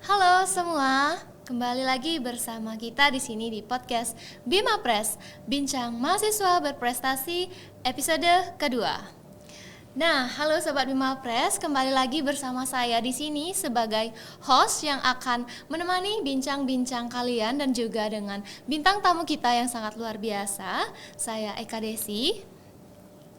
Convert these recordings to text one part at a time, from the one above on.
Halo semua, kembali lagi bersama kita di sini di podcast Bima Press, Bincang Mahasiswa Berprestasi episode kedua. Nah, halo Sobat Bima Press, kembali lagi bersama saya di sini sebagai host yang akan menemani bincang-bincang kalian dan juga dengan bintang tamu kita yang sangat luar biasa, saya Eka Desi.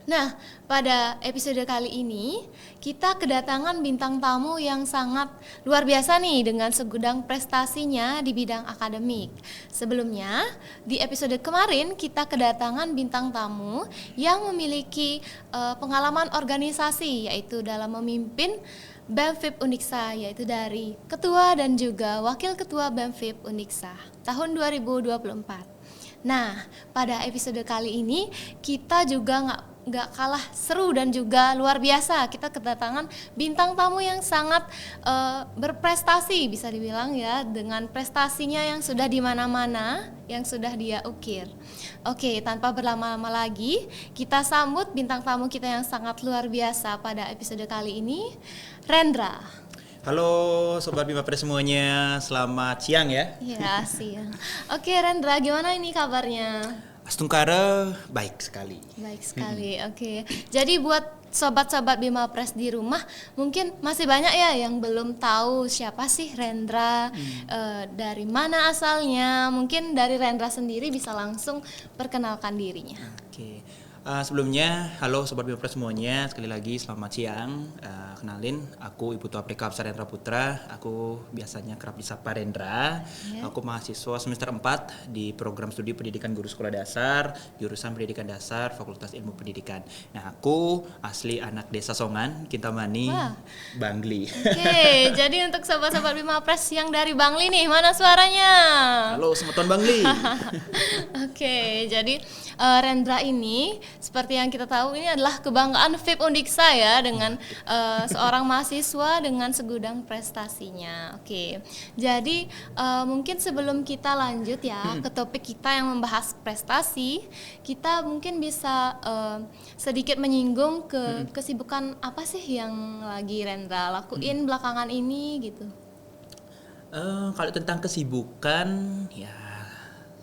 Nah, pada episode kali ini kita kedatangan bintang tamu yang sangat luar biasa nih dengan segudang prestasinya di bidang akademik. Sebelumnya, di episode kemarin kita kedatangan bintang tamu yang memiliki pengalaman organisasi yaitu dalam memimpin BEM/FIP Uniksa, yaitu dari Ketua dan juga Wakil Ketua BEM/FIP Uniksa tahun 2024. Nah, pada episode kali ini kita juga nggak kalah seru dan juga luar biasa. Kita kedatangan bintang tamu yang sangat berprestasi, bisa dibilang ya, dengan prestasinya yang sudah di mana-mana, yang sudah dia ukir. Oke, tanpa berlama-lama lagi, kita sambut bintang tamu kita yang sangat luar biasa pada episode kali ini, Rendra. Halo Sobat Bima Press semuanya, selamat siang ya. Ya, siang. Oke Rendra, gimana ini kabarnya? Astungkara baik sekali. Baik sekali, oke. Jadi buat sobat-sobat Bima Press di rumah, mungkin masih banyak ya yang belum tahu siapa sih Rendra, dari mana asalnya. Mungkin dari Rendra sendiri bisa langsung perkenalkan dirinya. Oke. Sebelumnya, halo Sobat Bima Press semuanya, sekali lagi selamat siang. Kenalin, aku Ibu Tua Preka Rendra Putra. Aku biasanya kerap disapa Rendra. Yeah. Aku mahasiswa semester 4 di program studi pendidikan guru sekolah dasar, jurusan pendidikan dasar, Fakultas Ilmu Pendidikan. Nah, aku asli anak desa Songan, Kintamani, Bangli. Oke, jadi untuk sobat-sobat Bima Press yang dari Bangli nih, mana suaranya? Halo, Semeton Bangli. Oke, jadi Rendra ini seperti yang kita tahu ini adalah kebanggaan FIP Uniksa ya, dengan seorang mahasiswa dengan segudang prestasinya. Oke, jadi mungkin sebelum kita lanjut ya ke topik kita yang membahas prestasi, kita mungkin bisa sedikit menyinggung ke kesibukan apa sih yang lagi Rendra lakuin belakangan ini gitu. Kalau tentang kesibukan ya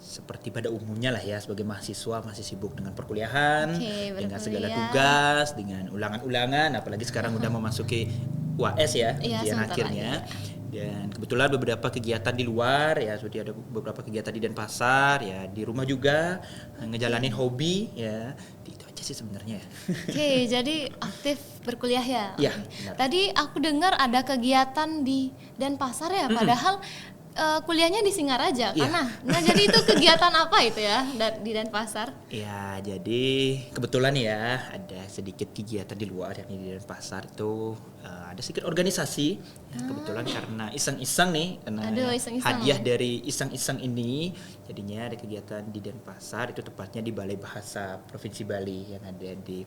seperti pada umumnya lah ya, sebagai mahasiswa masih sibuk dengan perkuliahan, dengan segala tugas, dengan ulangan-ulangan, apalagi sekarang udah memasuki UAS ya, ujian akhirnya. Dan kebetulan beberapa kegiatan di luar ya, seperti ada beberapa kegiatan di Denpasar ya, di rumah juga ngejalanin hobi ya. Itu aja sih sebenarnya. Oke, jadi aktif berkuliah ya. Iya. Tadi aku dengar ada kegiatan di Denpasar ya, padahal kuliahnya di Singaraja, Nah, jadi itu kegiatan apa itu ya di Denpasar? Ya, jadi kebetulan ya ada sedikit kegiatan di luar, yakni di Denpasar itu ada sedikit organisasi. Kebetulan karena iseng-iseng nih, karena hadiah dari iseng-iseng ini, jadinya ada kegiatan di Denpasar, itu tepatnya di Balai Bahasa Provinsi Bali yang ada di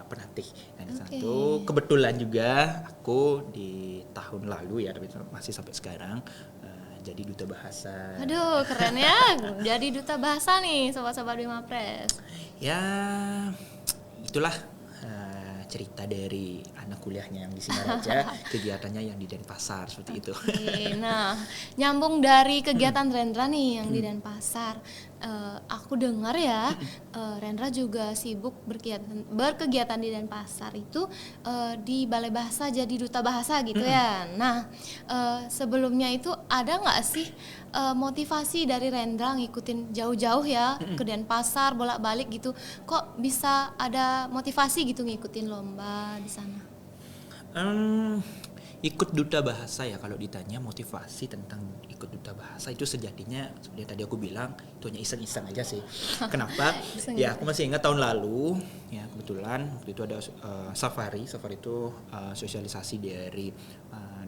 Penatih. Nah, di sana tuh kebetulan juga aku di tahun lalu ya, tapi masih sampai sekarang jadi duta bahasa. Aduh, keren ya. Jadi duta bahasa nih, sobat-sobat Bima Press. Ya, itulah cerita dari anak kuliahnya yang di Singaraja, kegiatannya yang di Denpasar seperti itu. Nah, nyambung dari kegiatan Rendra nih yang di Denpasar. Aku dengar ya, Rendra juga sibuk berkegiatan di Denpasar itu di Balai Bahasa jadi duta bahasa gitu ya. Nah, sebelumnya itu ada nggak sih motivasi dari Rendra ngikutin jauh-jauh ya ke Denpasar bolak-balik gitu? Kok bisa ada motivasi gitu ngikutin lomba di sana? Ikut duta bahasa ya, kalau ditanya motivasi tentang ikut duta bahasa itu sejatinya seperti yang tadi aku bilang, itu hanya iseng-iseng aja sih. Kenapa? Ya aku masih ingat tahun lalu ya, kebetulan waktu itu ada safari itu sosialisasi dari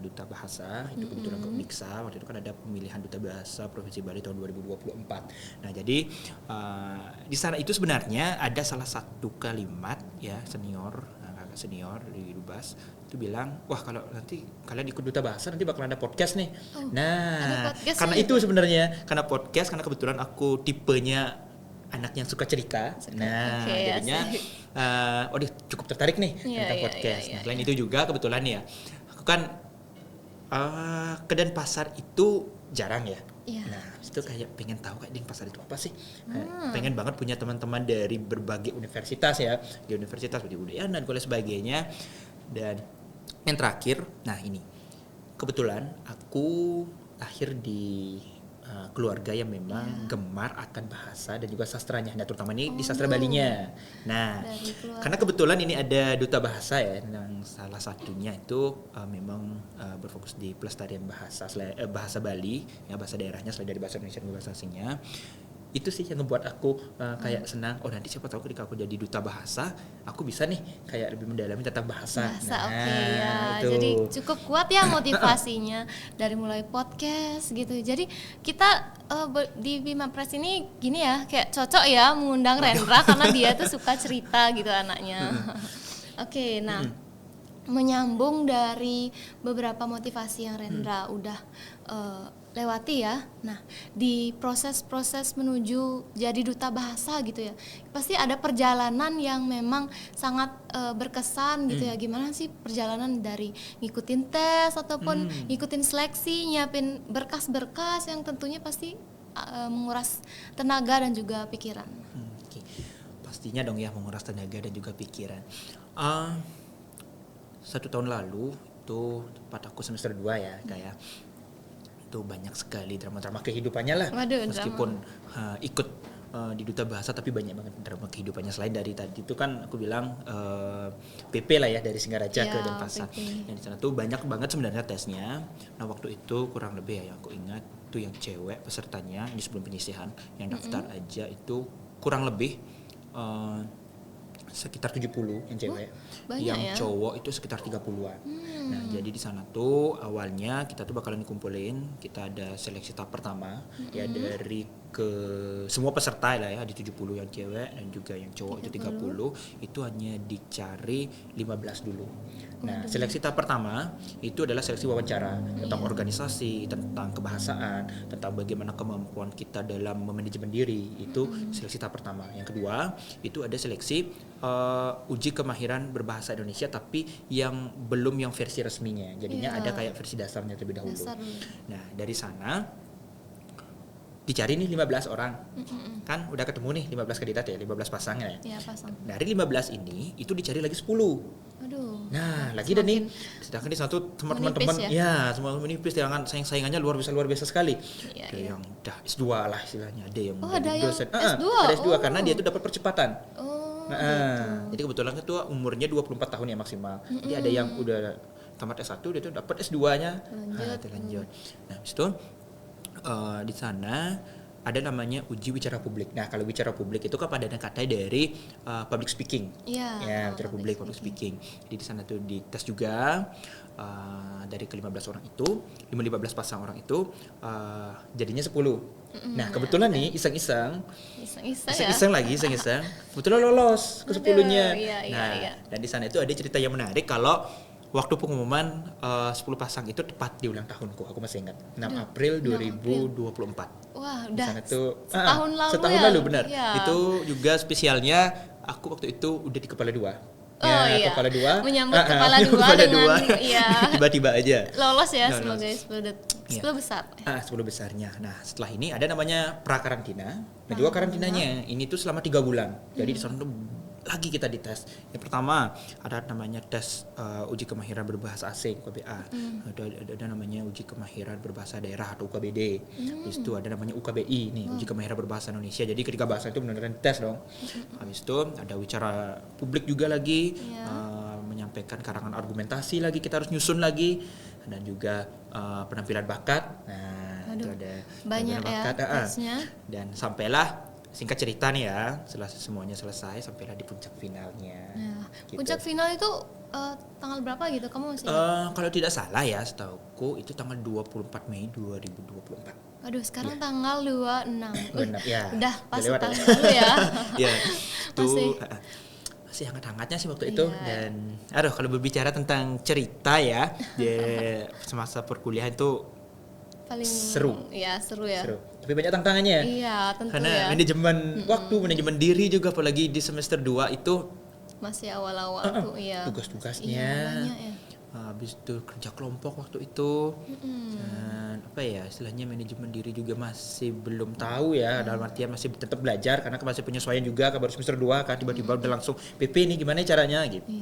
duta bahasa itu kebetulan ke Uniksa. Waktu itu kan ada pemilihan duta bahasa Provinsi Bali tahun 2024. Nah, jadi di sana itu sebenarnya ada salah satu kalimat ya, kakak senior di Dubas itu bilang, wah kalau nanti kalian ikut duta bahasa nanti bakal ada podcast nih. Nah, karena itu sebenarnya, karena podcast, karena kebetulan aku tipenya anak yang suka cerita. Nah, jadinya cukup tertarik nih tentang podcast. Nah, selain itu juga kebetulan ya, aku kan ke Denpasar itu jarang ya. Iya. Nah, itu kayak pengen tahu kayak Denpasar itu apa sih? Pengen banget punya teman-teman dari berbagai universitas ya, di universitas di UDN dan sebagainya. Dan yang terakhir, nah ini kebetulan aku lahir di keluarga yang memang gemar akan bahasa dan juga sastranya. Nah, terutama ini di sastra Balinya. Nah, karena kebetulan ini ada duta bahasa ya, yang salah satunya itu memang berfokus di pelestarian bahasa Bali, ya bahasa daerahnya selain dari bahasa Indonesia dan bahasa asingnya. Itu sih yang ngebuat aku kayak senang. Oh, nanti siapa tahu ketika aku jadi duta bahasa, aku bisa nih kayak lebih mendalami tentang bahasa. Nah, ya. Jadi cukup kuat ya motivasinya dari mulai podcast gitu. Jadi kita di Bima Press ini gini ya, kayak cocok ya mengundang Rendra karena dia tuh suka cerita gitu anaknya. Oke, nah menyambung dari beberapa motivasi yang Rendra udah lewati ya. Nah, di proses-proses menuju jadi duta bahasa gitu ya, pasti ada perjalanan yang memang sangat berkesan gitu ya. Gimana sih perjalanan dari ngikutin tes ataupun ngikutin seleksi, nyiapin berkas-berkas yang tentunya pasti menguras tenaga dan juga pikiran. Okay. Pastinya dong ya menguras tenaga dan juga pikiran. 1 tahun lalu itu tepat aku semester 2 ya, kayak itu banyak sekali drama-drama kehidupannya lah. Waduh, meskipun ikut di duta bahasa tapi banyak banget drama kehidupannya. Selain dari tadi itu kan aku bilang PP lah ya, dari Singaraja ke Denpasar. Dan di sana tuh banyak banget sebenarnya tesnya. Nah, waktu itu kurang lebih ya yang aku ingat itu yang cewek pesertanya ini sebelum penyisihan yang daftar aja itu kurang lebih sekitar 70 yang cewek, yang cowok itu sekitar 30-an. Nah, jadi di sana tuh awalnya kita tuh bakalan dikumpulin, kita ada seleksi tahap pertama ya dari ke semua peserta lah ya, di 70 yang cewek dan juga yang cowok itu 30, itu hanya dicari 15 dulu. Nah, seleksi tahap pertama itu adalah seleksi wawancara tentang organisasi, tentang kebahasaan, tentang bagaimana kemampuan kita dalam memanajemen diri, itu seleksi tahap pertama. Yang kedua, itu ada seleksi uji kemahiran berbahasa Indonesia tapi yang belum yang versi resminya. Jadinya ada kayak versi dasarnya terlebih dahulu. Nah, dari sana dicari nih 15 orang. Kan udah ketemu nih 15 kandidat ya, 15 pasangnya ya. Iya, pasang. Dari 15 ini itu dicari lagi 10. Aduh. Nah, lagi dan nih sedangkan di satu teman-teman ya, semua menipis, dengan saingannya luar biasa sekali. Ada yang udah S2 lah istilahnya, ada yang dosen. Ada S2 karena dia itu dapat percepatan. Jadi kebetulan itu umurnya 24 tahun ya maksimal. Jadi ada yang udah tamat S1 dia tuh dapat S2-nya. Lanjut. Nah, habis itu di sana ada namanya uji wicara publik. Nah, kalau wicara publik itu kan pada kata dari public speaking. Ya, wicara public, public speaking. Jadi di sana tuh dites juga dari ke-15 orang itu, 15 pasang orang itu jadinya 10. Nah, kebetulan nih iseng-iseng kebetulan lolos ke 10-nya. Dan di sana itu ada cerita yang menarik kalau waktu pengumuman 10 pasang itu tepat di ulang tahunku, aku masih ingat 6 April 2024. Wah, udah setahun lalu benar. Itu juga spesialnya aku waktu itu udah di kepala 2. Kepala 2. Menyambut kepala 2 dengan tiba-tiba aja lolos ya, semoga 10 besar. 10 besarnya. Nah, setelah ini ada namanya pra-karantina dan juga karantinanya. Ini tuh selama 3 bulan. Jadi di sana tuh lagi kita dites. Yang pertama ada namanya tes uji kemahiran berbahasa asing UKBA. Ada namanya uji kemahiran berbahasa daerah atau UKBD. Habis itu ada namanya UKBI nih, uji kemahiran berbahasa Indonesia. Jadi ketika bahasa itu benar-benar tes dong. Habis itu ada wicara publik juga lagi, menyampaikan karangan argumentasi lagi, kita harus nyusun lagi, dan juga penampilan bakat. Nah, itu ada banyak bakat, tesnya. Dan sampailah singkat cerita nih ya, setelah semuanya selesai sampailah di puncak finalnya. Gitu. Puncak final itu tanggal berapa gitu? Kamu masih kalau tidak salah ya, setauku itu tanggal 24 Mei 2024. Aduh, sekarang tanggal 26. Ya. Udah pas setahun dulu ya. Ya. Masih hangat-hangatnya sih waktu itu. Dan kalau berbicara tentang cerita ya, semasa perkuliahan itu paling seru. Ya, seru ya. Tapi banyak tantangannya. Iya, tentu karena manajemen waktu, manajemen diri juga, apalagi di semester 2 itu masih awal-awal tuh. Tugas-tugasnya. Banyak ya. habis itu kerja kelompok waktu itu, dan apa ya istilahnya manajemen diri juga masih belum tahu ya, dalam artian masih tetap belajar karena masih penyesuaian juga, baru semester 2 kan tiba-tiba udah langsung PP nih gimana caranya gitu.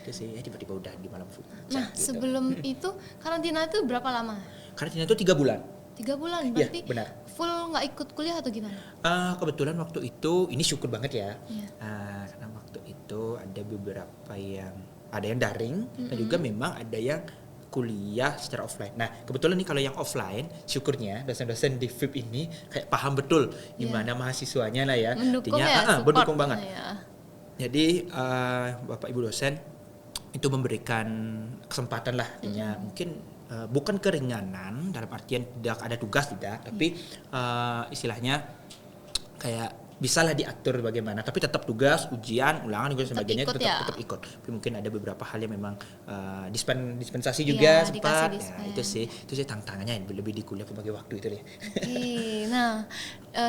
Itu sih tiba-tiba udah di malam puncak. Nah, gitu. sebelum itu karantina itu berapa lama? Karantina itu 3 bulan. 3 bulan Iya, berarti benar. full nggak ikut kuliah atau gimana? Kebetulan waktu itu ini syukur banget ya. Iya. Karena waktu itu ada beberapa yang ada yang daring dan juga memang ada yang kuliah secara offline. Nah, kebetulan nih kalau yang offline, syukurnya dosen-dosen di FIP ini kayak paham betul gimana mahasiswanya lah ya. Mendukung Artinya, ya, support. mendukung banget. Ya. Jadi Bapak Ibu dosen itu memberikan kesempatan lah, artinya mungkin bukan keringanan dalam artian tidak ada tugas tidak, tapi istilahnya kayak bisalah diatur bagaimana, tapi tetap tugas, ujian, ulangan juga sebagainya ikut tetap ikut. Tapi mungkin ada beberapa hal yang memang dispensasi juga sempat. Ya, itu sih tantangannya lebih di kuliah pembagi waktu itu deh. Nah,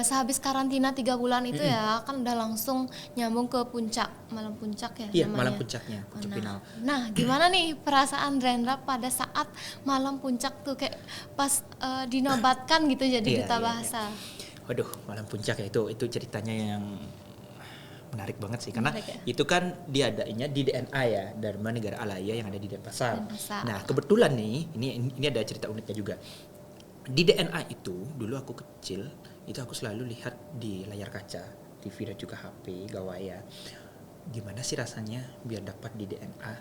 sehabis karantina 3 bulan itu ya kan udah langsung nyambung ke puncak, malam puncak ya Iya, namanya. malam puncaknya, puncak final. Nah, gimana nih perasaan Rendra pada saat malam puncak tuh kayak pas dinobatkan gitu jadi duta bahasa? Waduh, malam puncak ya itu ceritanya yang menarik banget sih karena ya? itu kan diadainnya di DNA ya, Dharma Negara Alaya yang ada di Denpasar. Denpasar. Nah, kebetulan nih ini ada cerita uniknya juga. Di DNA itu dulu aku kecil, itu aku selalu lihat di layar kaca, TV dan juga HP gawaya. Gimana sih rasanya biar dapat di DNA?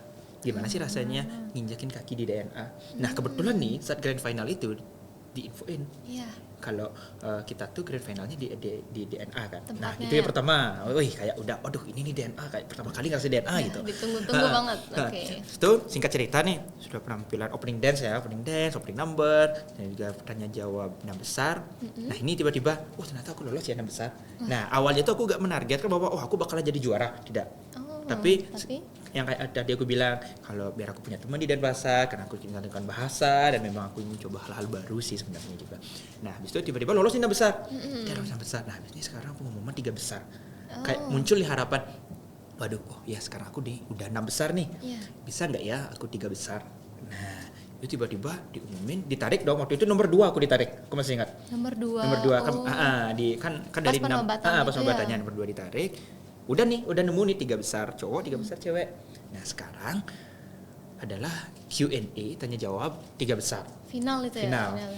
Gimana sih rasanya nginjakin kaki di DNA? Nah, kebetulan nih saat grand final itu diinfoin. Iya. Kalau kita tuh grand finalnya di DNA kan. Tempatnya Nah, itu yang pertama. Wih, kayak udah aduh ini nih DNA kayak pertama kali ngerasa DNA gitu. Ditunggu-tunggu banget. Oke. Itu singkat cerita nih, sudah penampilan opening dance, opening number, dan juga tanya jawab 6 besar. Nah, ini tiba-tiba, ternyata aku lolos ya 6 besar. Nah, awalnya tuh aku gak menargetkan bahwa aku bakalan jadi juara, tidak. Tapi yang kayak tadi aku bilang, kalau biar aku punya teman di Denpasar, karena aku ingin menggunakan bahasa dan memang aku ingin coba hal-hal baru sih sebenarnya juga. Nah, habis itu tiba-tiba lolos 6 besar. Lolos 6 besar. Nah, habis ini sekarang pengumuman 3 besar. Kayak muncul di harapan, waduh, ya sekarang aku udah 6 besar nih. Bisa nggak ya aku 3 besar? Nah, itu tiba-tiba diumumin, ditarik dong. Waktu itu nomor 2 aku ditarik. Aku masih ingat. Nomor 2 kan dari 6 pas penobatannya nomor 2 ditarik. Udah nemu nih 3 besar cowok, 3 besar cewek. Nah, sekarang adalah Q&A, tanya jawab 3 besar. Final itu Final. ya.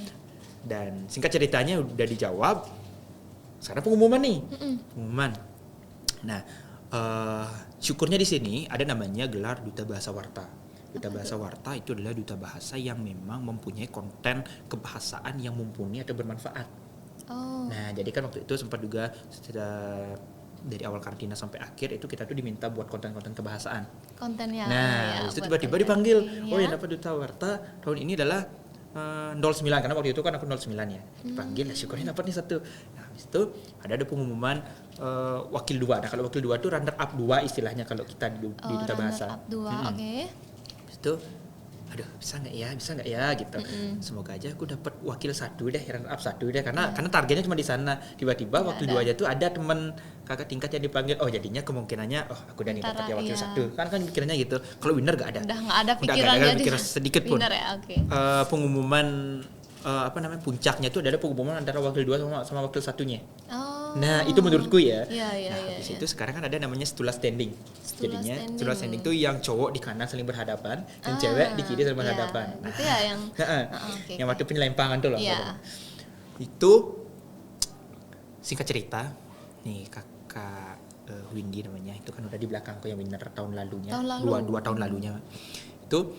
Dan singkat ceritanya udah dijawab. Sekarang pengumuman nih. Pengumuman. Nah, syukurnya di sini ada namanya gelar Duta Bahasa Warta. Duta Bahasa Warta itu adalah duta bahasa yang memang mempunyai konten kebahasaan yang mumpuni atau bermanfaat. Nah, jadi kan waktu itu sempat juga dari awal karantina sampai akhir itu kita tuh diminta buat konten-konten kebahasaan. Kontennya. Nah, itu tiba-tiba dipanggil. Yang dapat Duta Warta tahun ini adalah 09, karena waktu itu kan aku 09 ya. Dipanggil, syukurnya dapat nih 1. Nah, habis itu ada pengumuman wakil 2. Nah, kalau wakil 2 tuh runner up 2 istilahnya kalau kita di Duta Bahasa. Runner up 2, oke. Habis itu aduh bisa nggak ya gitu. Semoga aja aku dapat wakil 1 deh, runner up 1 deh, karena targetnya cuma di sana. Tiba-tiba wakil 2 aja tuh ada teman kakak tingkat yang dipanggil. Jadinya kemungkinannya aku udah nih dapat ya wakil 1. Kan pikirannya gitu. Kalau winner nggak ada. Udah nggak ada pikiran pikiran sedikit pun. Winner ya, oke. Pengumuman puncaknya tuh ada pengumuman antara wakil 2 sama wakil 1-nya. Nah, itu menurutku ya. Habis itu sekarang kan ada namanya stula standing. Jadinya stula standing tuh yang cowok di kanan saling berhadapan dan cewek di kiri saling berhadapan. Itu ya yang yang waktu penyelempangan tuh loh. Iya. Itu singkat cerita nih kakak Windy namanya, itu kan udah di belakangku yang winner tahun lalunya. 2 tahun lalunya. Itu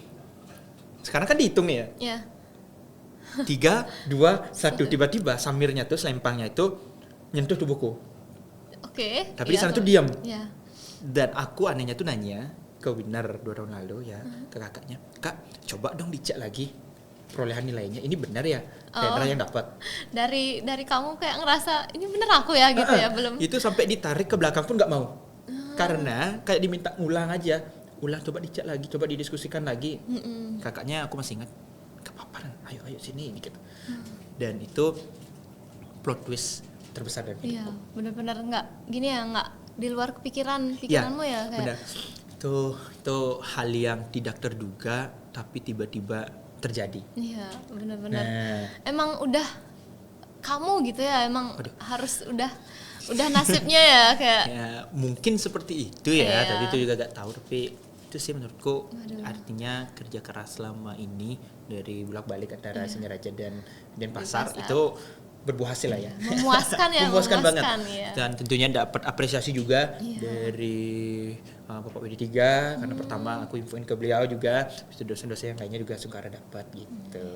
sekarang kan dihitung nih ya. Iya. 3, 2, 1 tiba-tiba samirnya tuh selempangnya itu nyentuh tubuhku. Oke. Tapi di sana tuh diam. Iya. Dan aku anehnya tuh nanya ke winner 2 tahun lalu ya, ke kakaknya, "Kak, coba dong dicek lagi perolehan nilainya. Ini benar ya Rendra yang dapat?" Dari kamu kayak ngerasa ini bener aku ya gitu ya, belum. Itu sampai ditarik ke belakang pun nggak mau. Karena kayak diminta ulang aja. Ulang, coba dicek lagi, coba didiskusikan lagi. Kakaknya aku masih ingat, "Gak apa-apa, ayo sini," gitu. Dan itu plot twist terbesar dari hidupku. Iya, benar-benar nggak di luar pikiranmu ya kayak. Benar. Itu hal yang tidak terduga, tapi tiba-tiba terjadi. Iya, benar-benar. Nah, Emang udah kamu gitu ya, emang Aduh. harus udah nasibnya ya kayak. ya mungkin seperti itu ya. Iya. Tadi itu juga gak tahu, tapi itu sih menurutku Waduh. artinya kerja keras selama ini dari bolak-balik antara Singaraja dan Denpasar Denpasar. itu berbuah hasil lah ya. Memuaskan ya, Memuaskan banget. ya. Dan tentunya dapat apresiasi juga Iya. dari Bapak WD3 karena pertama aku infoin ke beliau juga, itu dosen-dosen yang lainnya juga Sungkara dapat gitu.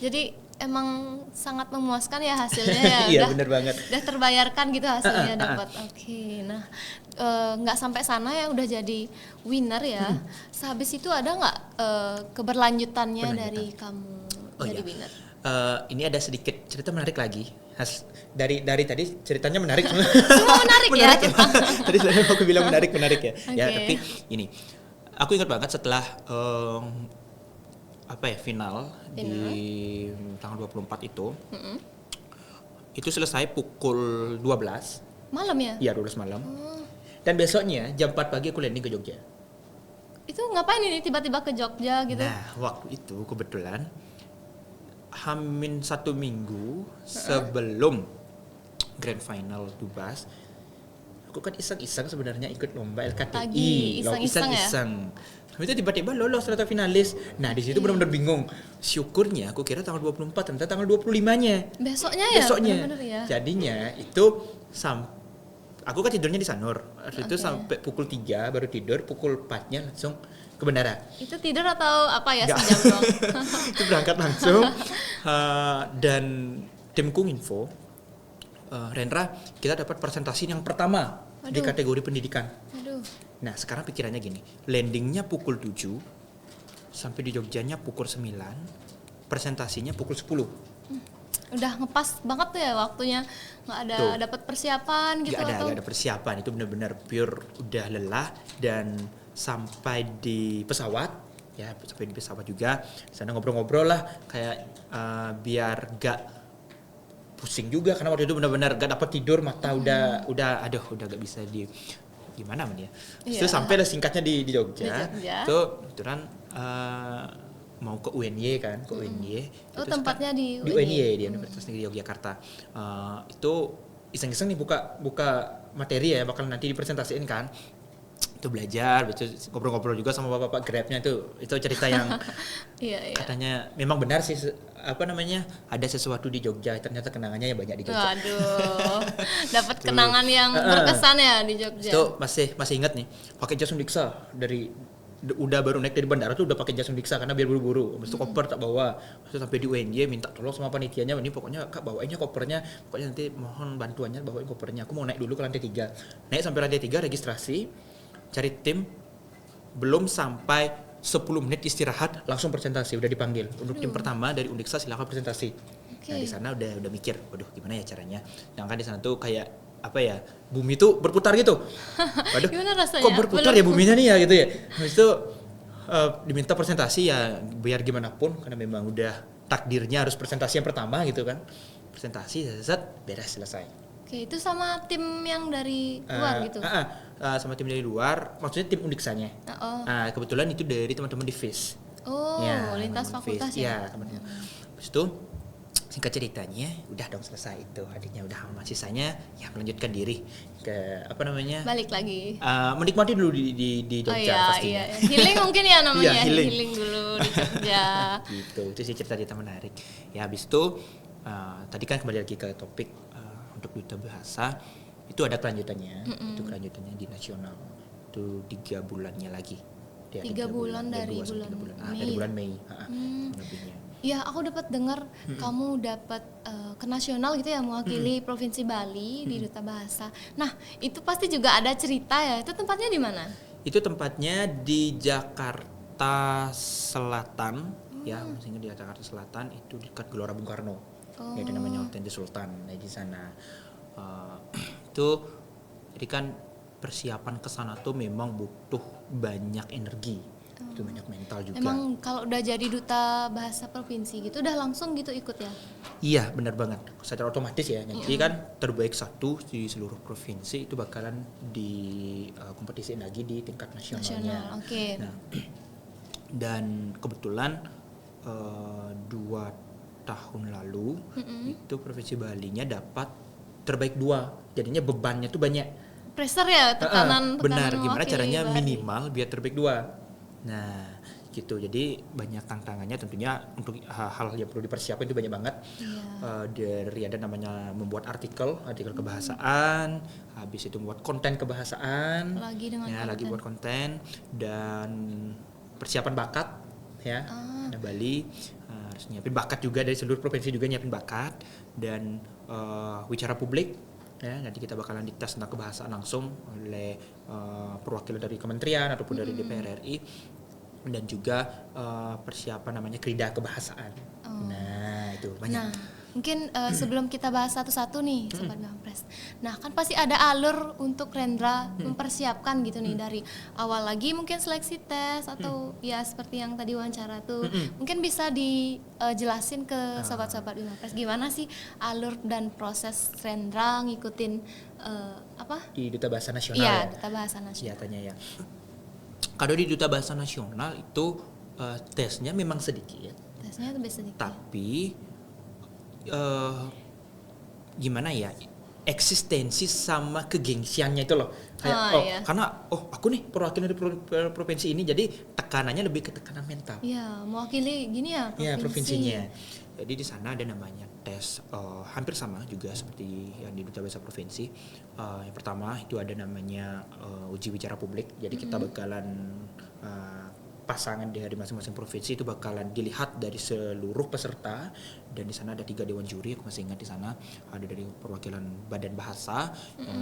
Jadi emang sangat memuaskan ya hasilnya ya. Iya, Udah- bener banget. Udah terbayarkan gitu hasilnya dapat. Oke. Nah, nggak sampai sana ya udah jadi winner ya. Sehabis itu ada nggak keberlanjutannya dari kamu Oh jadi iya. winner? Ini ada sedikit cerita menarik lagi. Dari tadi ceritanya menarik. Semua menarik ya. Tadi saya aku bilang menarik ya. Ya, Oke. tapi ini aku ingat banget setelah final di tanggal 24 itu. Itu selesai pukul 12. Malam ya? Iya, 12 malam. Dan besoknya jam 4 pagi aku landing ke Jogja. Itu ngapain ini tiba-tiba ke Jogja gitu? Nah, waktu itu kebetulan Hamin 1 minggu sebelum Grand Final Dubas, aku kan iseng-iseng sebenarnya ikut lomba LKTI. Lagi iseng-iseng ya? Habis itu tiba-tiba lolos ternyata finalis. Nah, di situ benar-benar bingung. Syukurnya aku kira tanggal 24, ternyata tanggal 25-nya. Besoknya ya? Besoknya. Bener-bener ya? Jadinya itu aku kan tidurnya di Sanur. Habis itu sampai pukul 3 baru tidur, pukul 4-nya langsung ke bandara. Itu tidur atau apa ya Nggak. sejam doang? Itu berangkat langsung. Dan timku info, Rendra, kita dapat presentasi yang pertama di Waduh. kategori pendidikan. Aduh. Nah, sekarang pikirannya gini, landingnya pukul 7, sampai di Jogjanya pukul 9, presentasinya pukul 10. Udah ngepas banget tuh ya waktunya, nggak ada Tuh. dapat persiapan gitu Gak atau ada persiapan, itu benar-benar pure udah lelah. Dan sampai di pesawat juga di sana ngobrol-ngobrol lah kayak biar gak pusing juga karena waktu itu benar-benar gak dapat tidur, mata udah gak bisa gimana dia. Iya. Terus sampai lah singkatnya di Jogja. Di Jogja. Itu kebetulan mau ke UNY kan, ke UNY. Oh, Itu tempatnya di UNY, UNY. di Universitas Negeri Yogyakarta. Itu iseng-iseng nih buka materi ya, bakal nanti dipresentasiin kan. Itu belajar, itu ngobrol-ngobrol juga sama bapak-bapak Grabnya itu cerita yang Iya. katanya memang benar sih ada sesuatu di Jogja, ternyata kenangannya yang banyak di Jogja. Waduh, dapat kenangan yang berkesan ya di Jogja. Itu masih ingat nih, pakai jas Undiksa udah baru naik dari bandara tuh udah pakai jas Undiksa karena biar buru-buru. Habis itu koper tak bawa. Habis itu sampai di UNY minta tolong sama panitianya, ini pokoknya Kak bawainnya kopernya, pokoknya nanti mohon bantuannya bawain kopernya. Aku mau naik dulu ke lantai 3. Naik sampai lantai 3 registrasi, cari tim, belum sampai 10 menit istirahat langsung presentasi, udah dipanggil. Untuk tim pertama dari Undiksa silakan presentasi. Nah, di sana udah mikir, waduh gimana ya caranya. Sedangkan di sana tuh kayak apa ya, bumi tuh berputar gitu. Waduh, Gimana rasanya? kok berputar ya buminya nih ya gitu ya. Habis itu diminta presentasi ya biar gimana pun karena memang udah takdirnya harus presentasi yang pertama gitu kan. Presentasi beres selesai. Oke, itu sama tim yang dari luar gitu. Sama tim dari luar, maksudnya tim Undiksanya. Kebetulan itu dari teman-teman di FIS. Oh, lintas teman-teman fakultas FIS. ya. Iya, teman-teman. Habis itu singkat ceritanya udah dong selesai itu, adiknya udah aman, sisanya ya melanjutkan diri ke Balik lagi. menikmati dulu di Jogja pastinya. Iya. Healing mungkin ya namanya. Iya, healing. Dulu di Jogja. Gitu, itu sih cerita menarik. Ya habis itu tadi kan kembali lagi ke topik untuk duta bahasa itu ada kelanjutannya. Itu kelanjutannya di nasional itu 3 bulannya lagi. 3 bulan dari bulan Mei. Dari bulan Mei. Lebihnya. Ya, aku dapat dengar kamu dapat ke nasional gitu ya, mewakili Provinsi Bali di Duta Bahasa. Nah, itu pasti juga ada cerita ya. Itu tempatnya di mana? Itu tempatnya di Jakarta Selatan, ya, maksudnya di Jakarta Selatan itu dekat Gelora Bung Karno. Ya, ada namanya Hotel The Sultan di sana. Itu jadi kan persiapan ke sana tuh memang butuh banyak energi. Itu banyak mental juga. Emang kalau udah jadi duta bahasa provinsi gitu udah langsung gitu ikut ya? Iya, benar banget. Secara otomatis ya. Nanti kan terbaik satu di seluruh provinsi itu bakalan di kompetisiin lagi di tingkat nasionalnya. Oke. Nah, Dan kebetulan 2 tahun lalu itu Provinsi Bali-nya dapat terbaik 2. Jadinya bebannya tuh banyak. Pressure ya, tekanan benar, gimana mewakili caranya Bali. minimal biar terbaik 2. Nah, gitu. Jadi banyak tantangannya tentunya untuk hal-hal yang perlu dipersiapkan itu banyak banget. Dari ada namanya membuat artikel kebahasaan, habis itu membuat konten kebahasaan, lagi buat konten dan persiapan bakat ya. Ada Bali harus nyiapin bakat juga, dari seluruh provinsi juga nyiapin bakat, dan wicara publik ya, nanti kita bakalan dites tentang kebahasaan langsung oleh perwakilan dari kementerian ataupun dari DPR RI, dan juga persiapan namanya krida kebahasaan. Nah, itu banyak. Nah, mungkin sebelum kita bahas satu-satu nih Sobat Bima Press. Nah, kan pasti ada alur untuk Rendra mempersiapkan gitu nih, dari awal lagi mungkin seleksi tes atau ya seperti yang tadi wawancara tuh. Mungkin bisa dijelasin ke sobat-sobat Bima Press gimana sih alur dan proses Rendra ngikutin di Duta Bahasa Nasional ya? Duta Bahasa Nasional. Kelihatannya ya. Kalau di Duta Bahasa Nasional itu tesnya memang sedikit. Tesnya lebih sedikit. Tapi gimana ya, eksistensi sama kegengsiannya itu loh, kayak karena aku nih perwakilan dari provinsi ini, jadi tekanannya lebih ke tekanan mental. Iya, mewakili gini ya provinsi. Ya, provinsinya. Jadi di sana ada namanya tes hampir sama juga seperti yang di Duta Bahasa Provinsi. Yang pertama itu ada namanya uji bicara publik. Jadi kita bakalan pasangan dari masing-masing provinsi itu bakalan dilihat dari seluruh peserta, dan di sana ada 3 dewan juri. Aku masih ingat di sana ada dari perwakilan Badan Bahasa,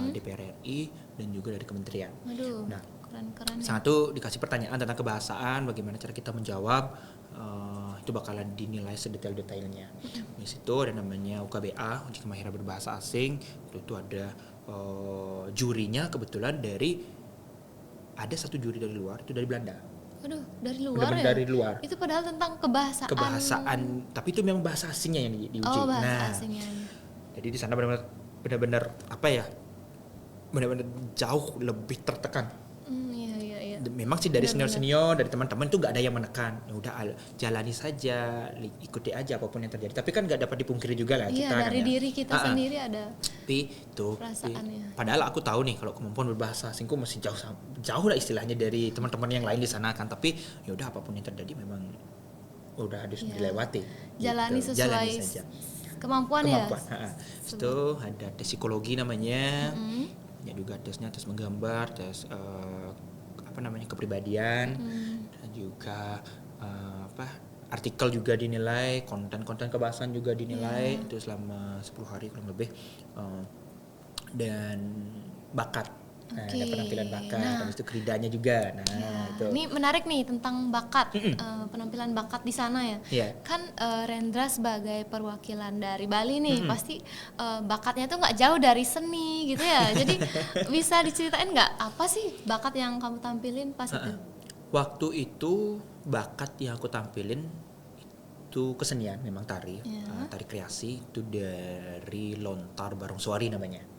DPR RI, dan juga dari kementerian. Waduh, nah, keren-keren. Sana tuh dikasih pertanyaan tentang kebahasaan, bagaimana cara kita menjawab. Itu bakalan dinilai sedetail-detailnya. Di situ ada namanya UKBA, uji kemahiran berbahasa asing. Itu ada jurinya kebetulan ada 1 juri dari luar, itu dari Belanda. Waduh, dari luar. Benar-benar dari luar. Itu padahal tentang kebahasaan, tapi itu memang bahasa asingnya yang diuji. Bahasa asingnya. Jadi di sana benar-benar benar-benar jauh lebih tertekan. Iya. Memang sih dari senior-senior, dari teman-teman itu nggak ada yang menekan. Ya udah, jalani saja, ikuti aja apapun yang terjadi. Tapi kan nggak dapat dipungkiri juga lah kita dari kan, diri kita sendiri ada. Tapi tuh perasaannya. Padahal aku tahu nih kalau kemampuan berbahasa asingku masih jauh lah istilahnya dari teman-teman yang lain di sana kan. Tapi ya udah, apapun yang terjadi memang udah harus dilewati. Jalani gitu. Sesuai saja. Kemampuan. Ya. Itu ada tes psikologi namanya. Ya juga tesnya tes menggambar, tes kepribadian, dan juga artikel juga dinilai, konten-konten kebahasaan juga dinilai. Itu selama 10 hari kurang lebih. Dan bakat. Ada penampilan bakat, habis itu keridanya juga. Itu. Ini menarik nih tentang bakat, penampilan bakat di sana ya. Kan Rendra sebagai perwakilan dari Bali nih, pasti bakatnya tuh nggak jauh dari seni gitu ya. Jadi bisa diceritain nggak apa sih bakat yang kamu tampilin pas itu? Waktu itu bakat yang aku tampilin itu kesenian, memang tari, tari kreasi, itu dari lontar barong suari namanya.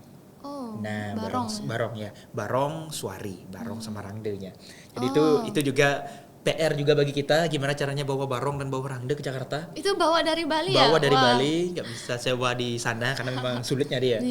Barong suari, barong sama rangdenya. Jadi itu juga PR juga bagi kita, gimana caranya bawa barong dan bawa rangde ke Jakarta. Itu bawa dari Bali ya? Bawa dari Bali, nggak bisa sewa di sana karena memang sulit nyari ya.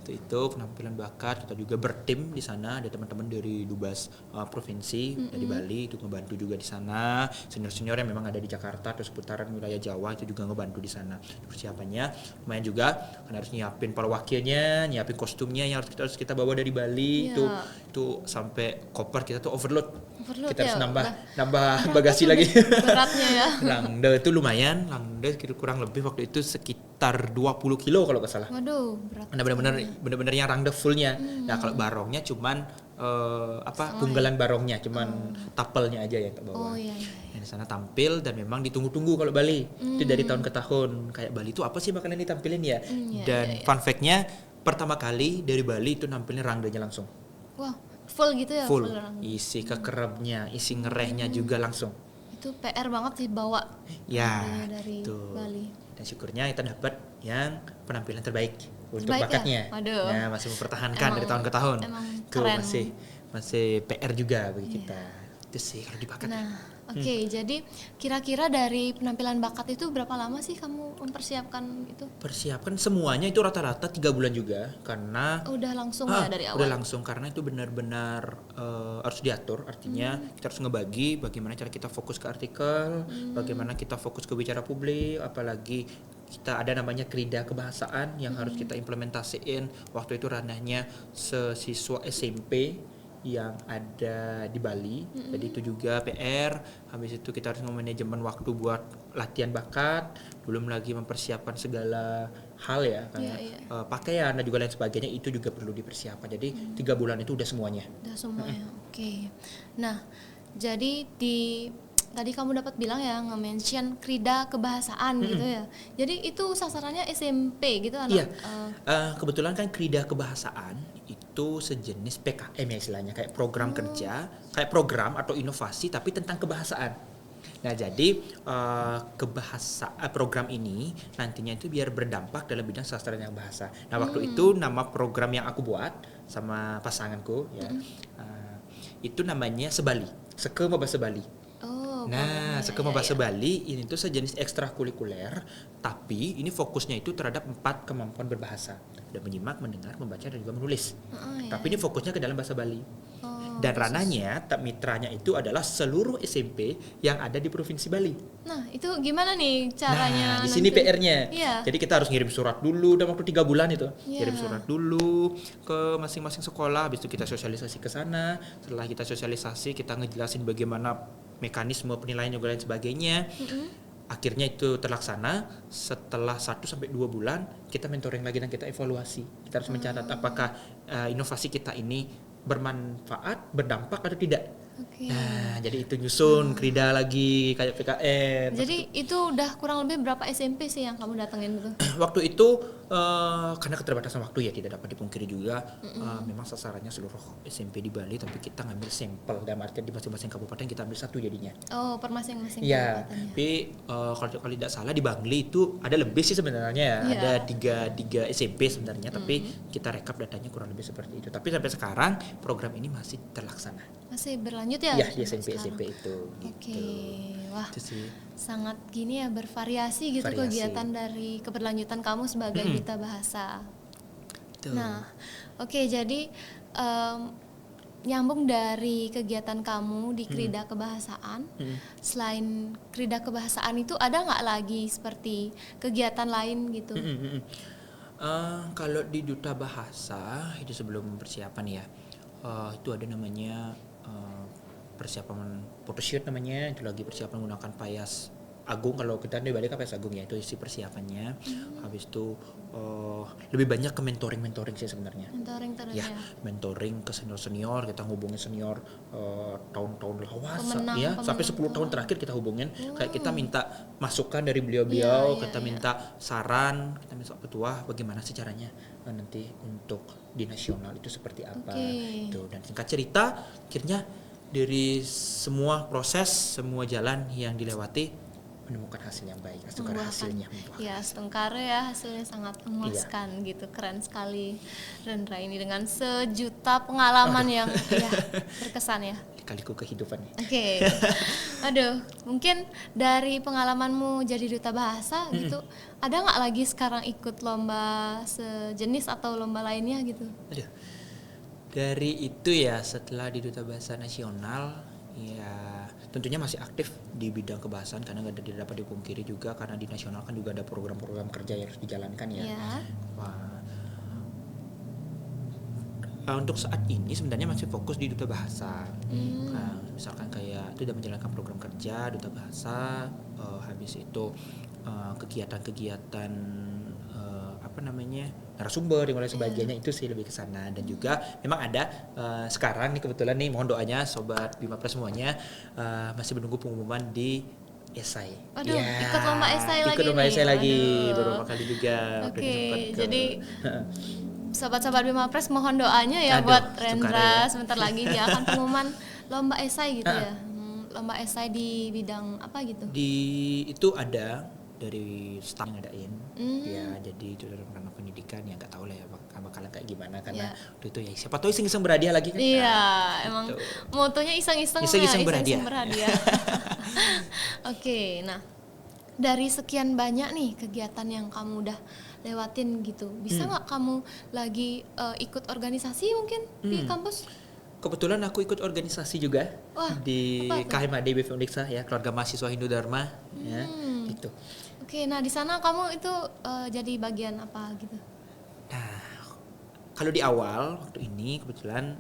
Itu penampilan bakat. Kita juga bertim di sana, ada teman-teman dari Dubas provinsi dari Bali itu ngebantu juga di sana. Senior-senior yang memang ada di Jakarta atau seputaran wilayah Jawa itu juga ngebantu di sana. Persiapannya lumayan juga, karena harus nyiapin para wakilnya, nyiapin kostumnya yang harus kita bawa dari Bali. Itu sampai koper kita tuh overload. Kita harus nambah bagasi lagi. Beratnya ya. Rangde itu lumayan, kurang lebih waktu itu sekitar 20 kilo kalau nggak salah. Waduh, berat. Nah, benar-benar yang rangde fullnya. Nah, kalau barongnya cuman punggalan barongnya, cuman tapelnya aja yang tak bawa. Yang di sana tampil dan memang ditunggu-tunggu kalau Bali. Itu dari tahun ke tahun. Kayak Bali itu apa sih bakalan ditampilin ya? Dan fun fact-nya pertama kali dari Bali itu nampilin rangdenya langsung. Wah, full gitu ya? Full. Isi kekerabnya, isi ngerehnya juga langsung. Itu PR banget sih bawa dari Bali. Dan syukurnya kita dapat yang penampilan terbaik untuk bakatnya. Nah, masih mempertahankan dari tahun ke tahun. Emang itu masih PR juga bagi kita. Itu sih kalau di bakat. Nah, Oke, jadi kira-kira dari penampilan bakat itu berapa lama sih kamu mempersiapkan itu? Persiapkan semuanya itu rata-rata 3 bulan juga, karena Udah langsung ya dari awal? udah langsung, karena itu benar-benar harus diatur. Artinya kita harus ngebagi bagaimana cara kita fokus ke artikel, bagaimana kita fokus ke bicara publik, apalagi kita ada namanya krida kebahasaan yang harus kita implementasiin. Waktu itu ranahnya siswa SMP yang ada di Bali. Jadi itu juga PR. Habis itu kita harus manajemen waktu buat latihan bakat, belum lagi mempersiapkan segala hal ya, kayak pakaian dan juga lain sebagainya, itu juga perlu dipersiapkan. Jadi 3 bulan itu udah semuanya. Udah semuanya. Oke. Nah, jadi tadi kamu dapat bilang ya, nge-mention krida kebahasaan gitu ya. Jadi itu sasarannya SMP gitu anak. Iya. Kebetulan kan krida kebahasaan itu sejenis PKM ya istilahnya, kayak program kerja, kayak program atau inovasi tapi tentang kebahasaan. Nah, jadi program ini nantinya itu biar berdampak dalam bidang sastra dan bahasa. Nah, waktu itu nama program yang aku buat sama pasanganku ya, itu namanya Sebali, Sekema Bahasa Bali. Nah, Sekema Bahasa Bali ini tuh sejenis ekstrakurikuler, tapi ini fokusnya itu terhadap 4 kemampuan berbahasa. Ada menyimak, mendengar, membaca, dan juga menulis. Tapi ini fokusnya ke dalam bahasa Bali. Dan ranahnya, mitranya itu adalah seluruh SMP yang ada di Provinsi Bali. Nah, itu gimana nih caranya? Nah, di sini PR-nya. Iya. Jadi kita harus ngirim surat dulu dalam waktu 3 bulan itu. Kirim surat dulu ke masing-masing sekolah, habis itu kita sosialisasi ke sana. Setelah kita sosialisasi, kita ngejelasin bagaimana mekanisme penilaian juga lain sebagainya. Akhirnya itu terlaksana. Setelah 1-2 bulan kita mentoring lagi dan kita evaluasi. Kita harus mencatat apakah inovasi kita ini bermanfaat, berdampak atau tidak. Nah, jadi itu nyusun krida lagi kayak PKN. Jadi itu udah kurang lebih berapa SMP sih yang kamu datengin gitu? Waktu itu karena keterbatasan waktu ya, tidak dapat dipungkiri juga. Memang sasarannya seluruh SMP di Bali, tapi kita ngambil sampel dalam artian di masing-masing kabupaten kita ambil 1 jadinya. Oh, per masing-masing ya, kabupaten. Tapi kalau tidak salah di Bangli itu ada lebih sih sebenarnya ya. Ada 3 SMP sebenarnya, tapi kita rekap datanya kurang lebih seperti itu. Tapi sampai sekarang program ini masih terlaksana. Masih berlanjut ya? Iya, di SMP itu. Oke. Wah, itu sih. Sangat gini ya, bervariasi gitu kegiatan dari keberlanjutan kamu sebagai duta bahasa. Nah, oke, jadi nyambung dari kegiatan kamu di krida kebahasaan. Selain krida kebahasaan itu ada nggak lagi seperti kegiatan lain gitu? Kalau di duta bahasa itu sebelum persiapan ya, itu ada namanya persiapan photoshoot namanya. Itu lagi persiapan menggunakan payas agung. Kalau kita di Bali kan payas agung ya, itu isi persiapannya. Habis itu lebih banyak ke mentoring sih sebenarnya. Mentoring terus ya. Mentoring ke senior, kita hubungin senior tahun-tahun lawas ya, sampai 10 tahun terakhir kita hubungin. Kayak kita minta masukan dari beliau-beliau, kita minta saran, kita minta petua bagaimana sih caranya nanti untuk di nasional itu seperti apa. Itu, dan singkat cerita akhirnya dari semua proses, semua jalan yang dilewati menemukan hasil yang baik. Hasilnya ya, setengkar ya, hasilnya sangat memuaskan gitu. Keren sekali Rendra ini dengan sejuta pengalaman yang ya berkesan ya. Kaliku kehidupannya. Oke. Aduh, mungkin dari pengalamanmu jadi duta bahasa gitu, ada nggak lagi sekarang ikut lomba sejenis atau lomba lainnya gitu? Aduh. Dari itu ya, setelah di Duta Bahasa Nasional ya tentunya masih aktif di bidang kebahasaan, karena tidak dapat dipungkiri juga karena di nasional kan juga ada program-program kerja yang harus dijalankan ya. Untuk saat ini sebenarnya masih fokus di Duta Bahasa. Nah, misalkan kayak itu udah menjalankan program kerja Duta Bahasa, habis itu kegiatan-kegiatan narasumber dan lain sebagainya, itu sih lebih ke sana. Dan juga memang ada sekarang nih kebetulan nih, mohon doanya sobat Bima Press semuanya, masih menunggu pengumuman di esai. Aduh, ikut lomba esai lagi. Ikut lomba esai lagi beberapa kali juga. Oke, jadi sobat-sobat Bima Press mohon doanya ya buat Rendra ya. Sebentar lagi dia akan pengumuman lomba esai gitu ya. Lomba esai di bidang apa gitu? Itu ada dari staff ngadain ya, jadi itu dalam ranah pendidikan ya, nggak tahu lah ya bakalan kayak gimana, karena itu ya siapa tahu iseng-iseng berhadiah lagi kan. Emang gitu. Motonya iseng-iseng berhadiah. Oke, nah dari sekian banyak nih kegiatan yang kamu udah lewatin gitu, bisa nggak kamu lagi ikut organisasi mungkin di kampus? Kebetulan aku ikut organisasi juga. Wah, di apa tuh? KMAD BPM Undiksa ya, Keluarga Mahasiswa Hindu Dharma ya, gitu. Oke, nah di sana kamu itu jadi bagian apa gitu? Nah, kalau di awal waktu ini kebetulan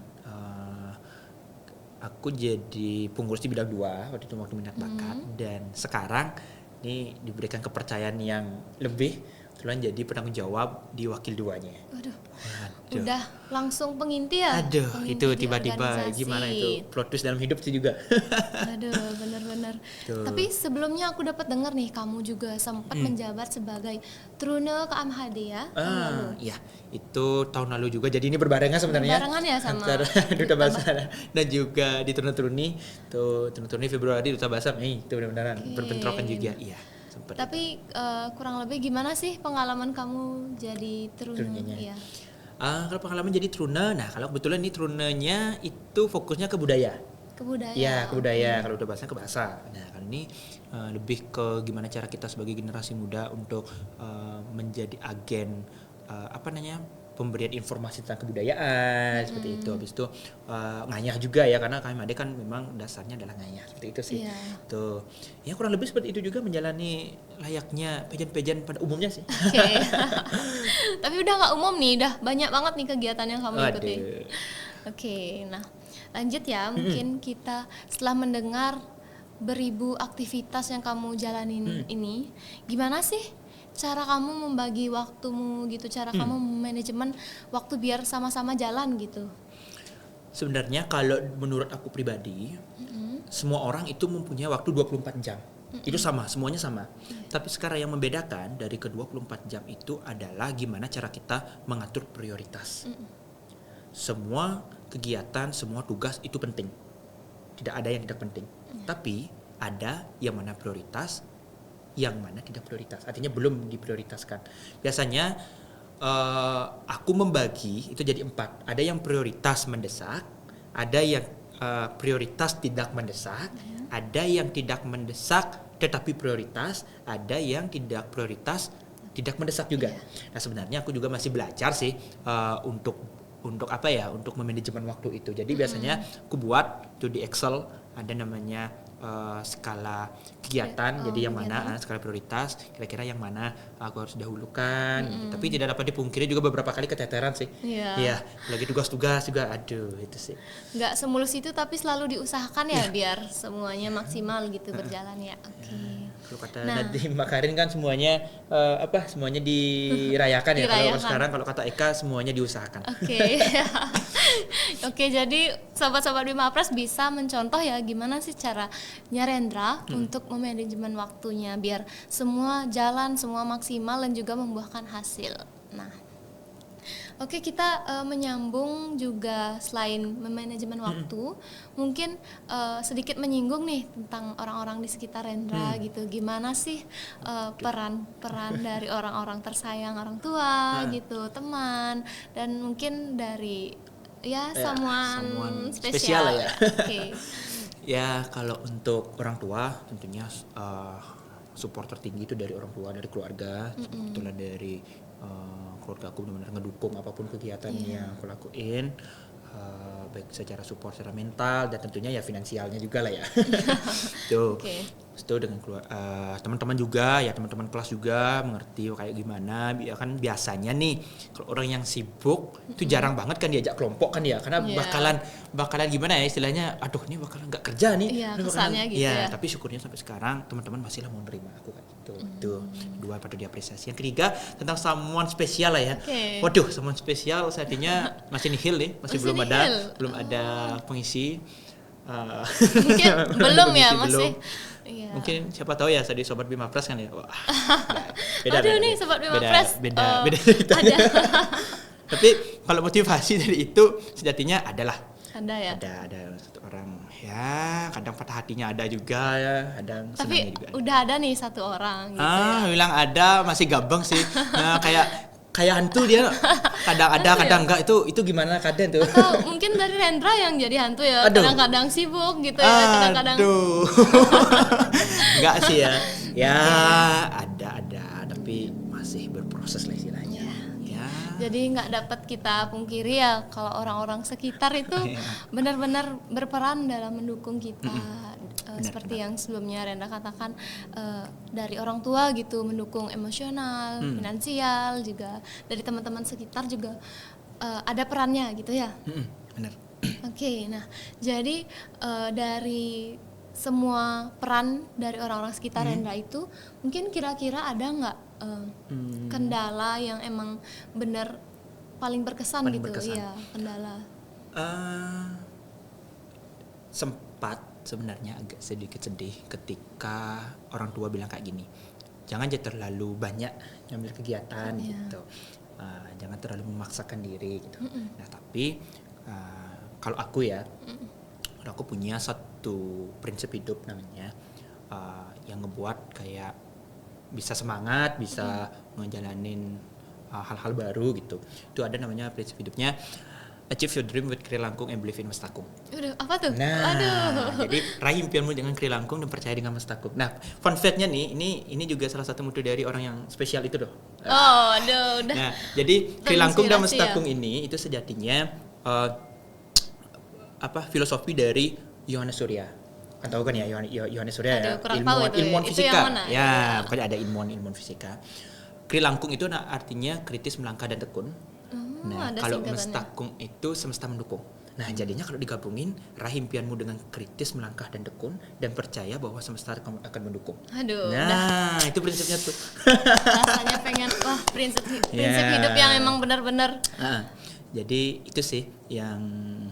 aku jadi pengurus di bidang 2 waktu itu, waktu minat bakat, dan sekarang ini diberikan kepercayaan yang lebih, kebetulan jadi penanggung jawab di wakil 2-nya. Waduh, udah langsung penginti ya? Aduh, Penginti itu di tiba-tiba organisasi. gimana itu plot twist dalam hidup sih juga. Aduh, bener-bener. Tuh. Tapi sebelumnya aku dapat dengar nih, kamu juga sempat menjabat sebagai Trune KMHD ya? tahun lalu. Iya, itu tahun lalu juga. Jadi ini berbarengan sebenarnya. Berbarengan ya sama antara Duta Bahasa dan juga di Turuni. Tuh, Turuni Februari, Duta Bahasa Mei. Itu benar-benar berbentrokan juga. Iya, sempat. Tapi kurang lebih gimana sih pengalaman kamu jadi Trune? Trunenya. Iya. Kalau pengalaman jadi Trune, nah kalau kebetulan ini Trunenya itu fokusnya ke budaya. Kebudayaan. Iya, ke budaya. Kalau udah bahasa ke bahasa. Nah, kalau ini lebih ke gimana cara kita sebagai generasi muda untuk menjadi agen pemberian informasi tentang kebudayaan seperti itu. Habis itu ngayah juga ya, karena KMAD kan memang dasarnya adalah ngayah seperti itu sih. Iya. Tuh. Ya kurang lebih seperti itu juga, menjalani layaknya pejan-pejan pada umumnya sih. Oke. Tapi udah nggak umum nih, udah banyak banget nih kegiatan yang kamu ikuti. Waduh. Oke, nah lanjut ya, mungkin kita setelah mendengar beribu aktivitas yang kamu jalanin ini, gimana sih cara kamu membagi waktumu gitu, cara kamu manajemen waktu biar sama-sama jalan gitu? Sebenarnya kalau menurut aku pribadi, semua orang itu mempunyai waktu 24 jam. Itu sama, semuanya sama. Tapi sekarang yang membedakan dari ke 24 jam itu adalah gimana cara kita mengatur prioritas. Semua kegiatan, semua tugas itu penting. Tidak ada yang tidak penting. Tapi ada yang mana prioritas, yang mana tidak prioritas. Artinya belum diprioritaskan. Biasanya aku membagi itu jadi 4. Ada yang prioritas mendesak, ada yang prioritas tidak mendesak, ada yang tidak mendesak tetapi prioritas, ada yang tidak prioritas tidak mendesak juga. Nah, sebenarnya aku juga masih belajar sih untuk apa ya, untuk memanajemen waktu itu. Jadi biasanya aku buat itu di Excel, ada namanya skala kegiatan, jadi yang mana skala prioritas, kira-kira yang mana aku harus dahulukan. Tapi tidak dapat dipungkiri juga beberapa kali keteteran sih. Iya, lagi tugas-tugas juga, aduh itu sih. Nggak semulus itu, tapi selalu diusahakan ya biar semuanya maksimal gitu berjalan ya. Oke. Kalau kata Nadiem Makarin kan semuanya semuanya dirayakan ya. Kalau sekarang kalau kata Eka semuanya diusahakan. Oke. Oke, jadi sobat-sobat Bima Press bisa mencontoh ya gimana sih caranya Rendra untuk memanajemen waktunya biar semua jalan, semua maksimal dan juga membuahkan hasil. Nah, oke, kita menyambung juga selain memanajemen waktu, mungkin sedikit menyinggung nih tentang orang-orang di sekitar Rendra gitu. Gimana sih peran dari orang-orang tersayang, orang tua gitu, teman, dan mungkin dari someone spesial ya. Oke. Ya, kalau untuk orang tua tentunya support tertinggi itu dari orang tua, dari keluarga. Kebetulan dari keluarga aku benar-benar ngedukung apapun kegiatan yang aku lakuin, baik secara support, secara mental, dan tentunya ya finansialnya juga lah ya. Tuh. Itu dengan teman-teman juga ya, teman-teman kelas juga mengerti kayak gimana. Ya kan biasanya nih kalau orang yang sibuk itu jarang banget kan diajak kelompok kan ya, karena bakalan gimana ya istilahnya, aduh ini bakalan nggak kerja nih. Kesannya gitu ya. Tapi syukurnya sampai sekarang teman-teman masih lah mau nerima aku kan gitu. Itu kedua, patut diapresiasi. Yang ketiga tentang someone spesial lah ya. Waduh, someone spesial saatnya masih nihil nih, masih belum ada pengisi. Mungkin belum ya, masih. Iya. Mungkin siapa tahu ya tadi sobat Bima Press kan ya. Wah, beda. Aduh nih sobat Bima Press. Beda ceritanya. Tapi kalau motivasi dari itu sejatinya adalah. Ada ya. Ada satu orang ya, kadang patah hatinya ada juga ya, kadang senangnya juga. Tapi udah ada nih satu orang gitu. Bilang ada masih gabeng sih. Nah, kayak kayak hantu dia. Kadang ada, kadang enggak. Itu gimana kadang tuh? Atau mungkin dari Rendra yang jadi hantu ya. Aduh. Kadang-kadang sibuk gitu ya, kadang-kadang. Aduh. Enggak sih ya. Ya, ada, tapi masih berproses lah istilahnya. Ya. Jadi nggak dapat kita pungkiri ya kalau orang-orang sekitar itu benar-benar berperan dalam mendukung kita. Seperti yang sebelumnya Rendra katakan, dari orang tua gitu mendukung emosional, finansial, juga dari teman-teman sekitar juga ada perannya gitu ya. Benar. Oke, nah jadi dari semua peran dari orang-orang sekitar Rendra itu, mungkin kira-kira ada nggak kendala yang emang benar paling berkesan gitu? Iya, kendala. Sempat sebenarnya agak sedikit sedih ketika orang tua bilang kayak gini, jangan aja terlalu banyak ngambil kegiatan gitu, jangan terlalu memaksakan diri gitu. Nah tapi kalau aku ya, aku punya satu prinsip hidup namanya yang ngebuat kayak bisa semangat, bisa ngejalanin hal-hal baru gitu. Itu ada namanya prinsip hidupnya achieve your dream with Krilangkung and believe in Mestakung. Udah, apa tuh? Nah, Aduh. jadi raih impianmu dengan Krilangkung dan percaya dengan Mestakung. Nah, fun fact-nya nih, ini juga salah satu motto dari orang yang spesial itu doh. Oh, aduh, udah. Nah, jadi Krilangkung dan Mestakung ini itu sejatinya filosofi dari Yohanes Surya. Kan tahu kan ya Yohanes Surya ya, ilmuwan fisika. Ya, pokoknya ada ilmuwan fisika. Krilangkung itu artinya kritis, melangkah dan tekun. Nah, kalau Mestakung itu semesta mendukung. Nah, jadinya kalau digabungin, raih impianmu dengan kritis, melangkah dan tekun, dan percaya bahwa semesta akan mendukung. Aduh. Nah, itu prinsipnya tuh. Rasanya pengen, prinsip hidup yang emang benar-benar. Jadi itu sih yang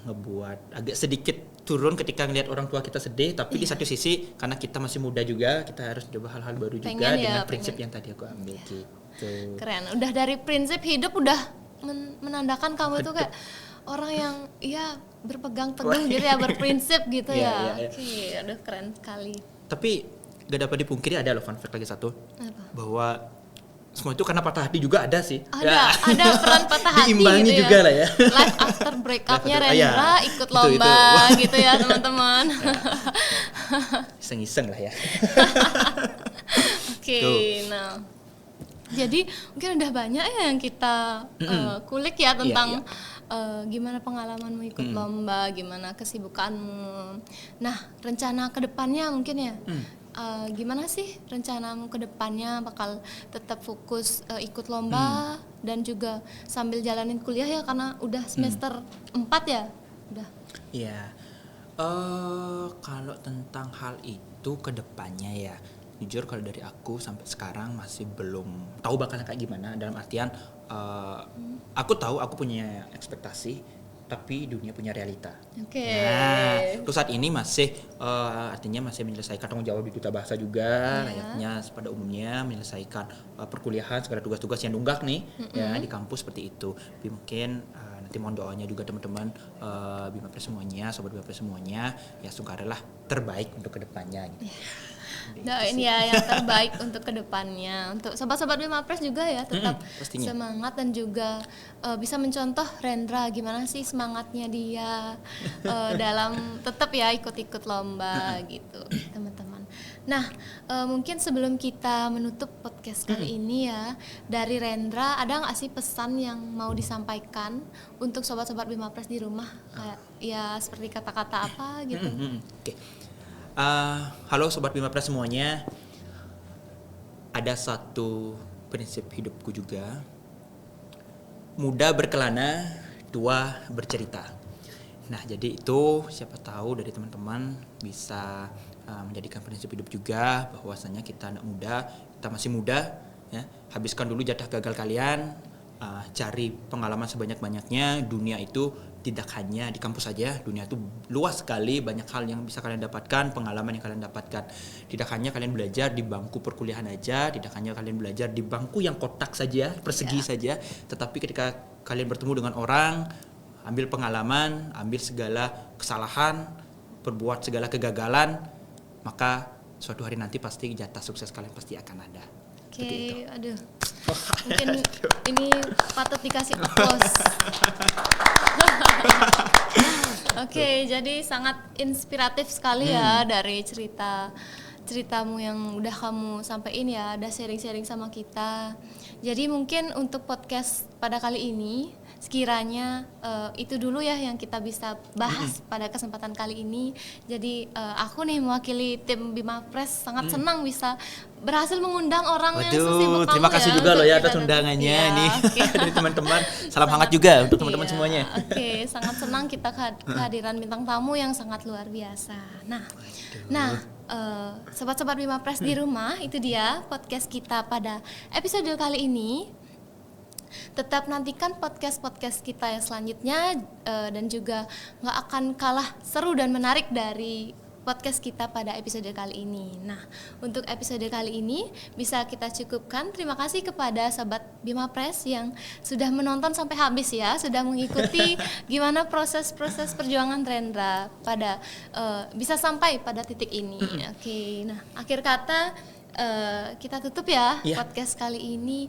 ngebuat agak sedikit turun ketika ngelihat orang tua kita sedih, tapi di satu sisi karena kita masih muda juga, kita harus coba hal-hal baru juga dengan prinsip yang tadi aku ambil gitu. Keren. Udah dari prinsip hidup udah menandakan kamu tuh kayak orang yang berpegang teguh gitu ya, berprinsip gitu ya. Oke, aduh keren sekali. Tapi gak dapat dipungkiri ada loh fun fact lagi satu. Apa? Bahwa semua itu karena patah hati juga ada sih. Ada peran patah hati diimbangi gitu juga ya. Lah ya. Life after breakupnya Rendra ikut lomba gitu ya teman-teman. Iseng-iseng lah ya. Oke, nah. Jadi mungkin udah banyak ya yang kita kulik ya tentang gimana pengalamanmu ikut lomba, gimana kesibukanmu. Nah, rencana kedepannya mungkin ya, gimana sih rencanamu kedepannya? Bakal tetap fokus ikut lomba dan juga sambil jalanin kuliah ya, karena udah semester 4 ya? Udah. Iya. Kalau tentang hal itu kedepannya ya, jujur kalau dari aku sampai sekarang masih belum tahu bakalnya kayak gimana, dalam artian aku tahu aku punya ekspektasi tapi dunia punya realita. Nah, terus saat ini masih artinya masih menyelesaikan tanggung jawab di Duta Bahasa juga, layaknya pada umumnya menyelesaikan perkuliahan, segala tugas-tugas yang nunggak nih ya di kampus seperti itu. Tapi mungkin nanti mohon doanya juga teman-teman Bima Press semuanya, sobat Bima Press semuanya, ya sungkarelah terbaik untuk kedepannya gitu. Doain ya yang terbaik untuk kedepannya. Untuk sobat-sobat Bima Press juga ya tetap semangat dan juga bisa mencontoh Rendra gimana sih semangatnya dia dalam tetap ya ikut-ikut lomba gitu teman-teman. Nah mungkin sebelum kita menutup podcast kali ini ya, dari Rendra ada nggak sih pesan yang mau disampaikan untuk sobat-sobat Bima Press di rumah, kayak ya seperti kata-kata apa gitu? Oke. Halo sobat Bima Press semuanya. Ada satu prinsip hidupku juga. Muda berkelana, tua bercerita. Nah, jadi itu siapa tahu dari teman-teman bisa menjadikan prinsip hidup juga, bahwasanya kita anak muda, kita masih muda ya. Habiskan dulu jatah gagal kalian, cari pengalaman sebanyak-banyaknya. Dunia itu tidak hanya di kampus saja, dunia itu luas sekali, banyak hal yang bisa kalian dapatkan, pengalaman yang kalian dapatkan. Tidak hanya kalian belajar di bangku perkuliahan aja, tidak hanya kalian belajar di bangku yang kotak saja, persegi saja, tetapi ketika kalian bertemu dengan orang, ambil pengalaman, ambil segala kesalahan, perbuat segala kegagalan, maka suatu hari nanti pasti jatah sukses kalian pasti akan ada. Oke, aduh. Mungkin ini patut dikasih aplaus. Oke, jadi sangat inspiratif sekali ya dari ceritamu yang udah kamu sampaikan ya, udah sharing-sharing sama kita. Jadi mungkin untuk podcast pada kali ini sekiranya itu dulu ya yang kita bisa bahas pada kesempatan kali ini. Jadi aku nih mewakili tim Bima Press sangat senang bisa berhasil mengundang orang yang sesibuk kamu. Terima kasih ya, juga loh ya atas kita undangannya ya, nih okay. dari teman-teman. Salam hangat juga untuk teman-teman semuanya. Oke, sangat senang kita kehadiran bintang tamu yang sangat luar biasa. Nah, sobat-sobat Bima Press di rumah, itu dia podcast kita pada episode kali ini. Tetap nantikan podcast-podcast kita yang selanjutnya dan juga nggak akan kalah seru dan menarik dari podcast kita pada episode kali ini. Nah, untuk episode kali ini bisa kita cukupkan. Terima kasih kepada Sobat Bima Press yang sudah menonton sampai habis ya, sudah mengikuti gimana proses-proses perjuangan Rendra pada bisa sampai pada titik ini. Oke, nah akhir kata kita tutup ya podcast kali ini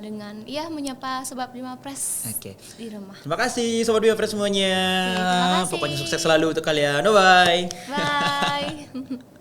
dengan menyapa Sobat Bima Press di rumah. Terima kasih Sobat Bima Press semuanya. Terima kasih. Pokoknya sukses selalu untuk kalian. Bye. Bye.